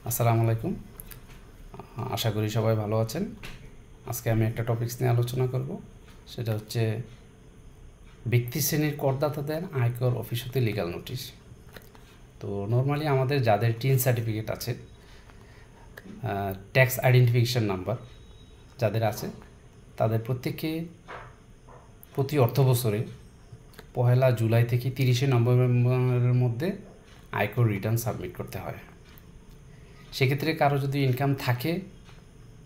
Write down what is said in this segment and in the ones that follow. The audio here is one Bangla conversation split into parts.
আসসালামু আলাইকুম। আশা করি সবাই ভালো আছেন। আজকে আমি একটা টপিকস নিয়ে আলোচনা করব, সেটা হচ্ছে ব্যক্তি শ্রেণীর করদাতাদের আয়কর অফিস হতে লিগ্যাল নোটিশ। তো নর্মালি আমাদের যাদের টিন সার্টিফিকেট আছে, ট্যাক্স আইডেন্টিফিকেশন নাম্বার যাদের আছে, তাদের প্রত্যেককে প্রতি অর্থ বছরে 1 জুলাই থেকে 30 নভেম্বরের মধ্যে আয়কর রিটার্ন সাবমিট করতে হয়। সেক্ষেত্রে কারো যদি ইনকাম থাকে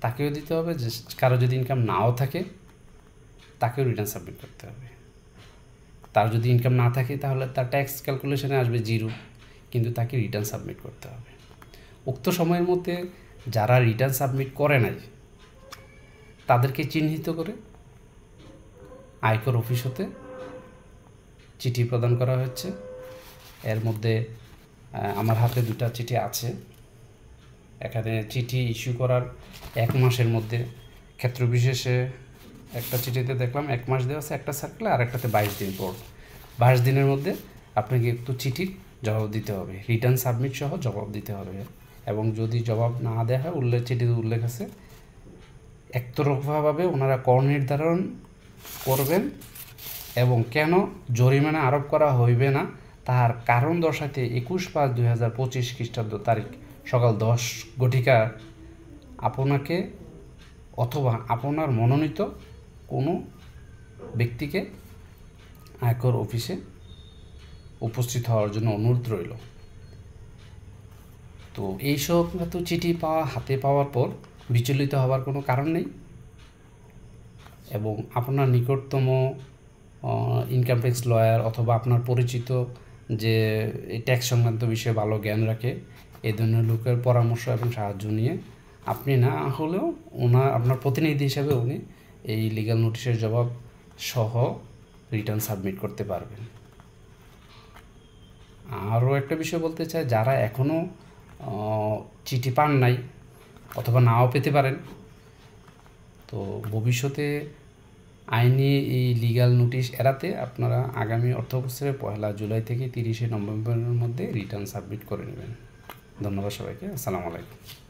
তাকেও দিতে হবে, যে কারো যদি ইনকাম নাও থাকে তাকেও রিটার্ন সাবমিট করতে হবে। তার যদি ইনকাম না থাকে তাহলে তার ট্যাক্স ক্যালকুলেশনে আসবে 0, কিন্তু তাকে রিটার্ন সাবমিট করতে হবে। উক্ত সময়ের মধ্যে যারা রিটার্ন সাবমিট করে নাই তাদেরকে চিহ্নিত করে আয়কর অফিস হতে চিঠি প্রদান করা হচ্ছে। এর মধ্যে আমার হাতে 2টা চিঠি আছে। এখানে চিঠি ইস্যু করার 1 মাসের মধ্যে ক্ষেত্র বিশেষে একটা চিঠিতে দেখলাম 1 মাস দেওয়া আছে, একটা সার্কেলে, আর একটাতে 22 দিন পর। 22 দিনের মধ্যে আপনাকে একটু চিঠির জবাব দিতে হবে, রিটার্ন সাবমিট সহ জবাব দিতে হবে। এবং যদি জবাব না দেওয়া হয়, চিঠিতে উল্লেখ আছে একতরফাভাবে ওনারা কর নির্ধারণ করবেন এবং কেন জরিমানা আরোপ করা হইবে না তাহার কারণ দর্শাতে 21/5/2025 খ্রিস্টাব্দ তারিখ সকাল 10 ঘটিকা আপনাকে অথবা আপনার মনোনীত কোনো ব্যক্তিকে আয়কর অফিসে উপস্থিত হওয়ার জন্য অনুরোধ রইল। তো এই সংক্রান্ত চিঠি হাতে পাওয়ার পর বিচলিত হওয়ার কোনো কারণ নেই এবং আপনার নিকটতম ইনকাম ট্যাক্স লয়ার অথবা আপনার পরিচিত যে ট্যাক্স সংক্রান্ত বিষয়ে ভালো জ্ঞান রাখে, এই ধরনের লোকের পরামর্শ এবং সাহায্য নিয়ে আপনি না হলেও আপনার প্রতিনিধি হিসাবে উনি এই লিগ্যাল নোটিশের জবাব সহ রিটার্ন সাবমিট করতে পারবেন। আরও একটা বিষয় বলতে চাই, যারা এখনও চিঠি পান নাই অথবা নাও পেতে পারেন, তো ভবিষ্যতে আইনি এই লিগ্যাল নোটিশ এড়াতে আপনারা আগামী অর্থবছরের 1 জুলাই থেকে 30 নভেম্বরের মধ্যে রিটার্ন সাবমিট করে নেবেন। ধন্যবাদ সবাইকে। আসসালামু আলাইকুম।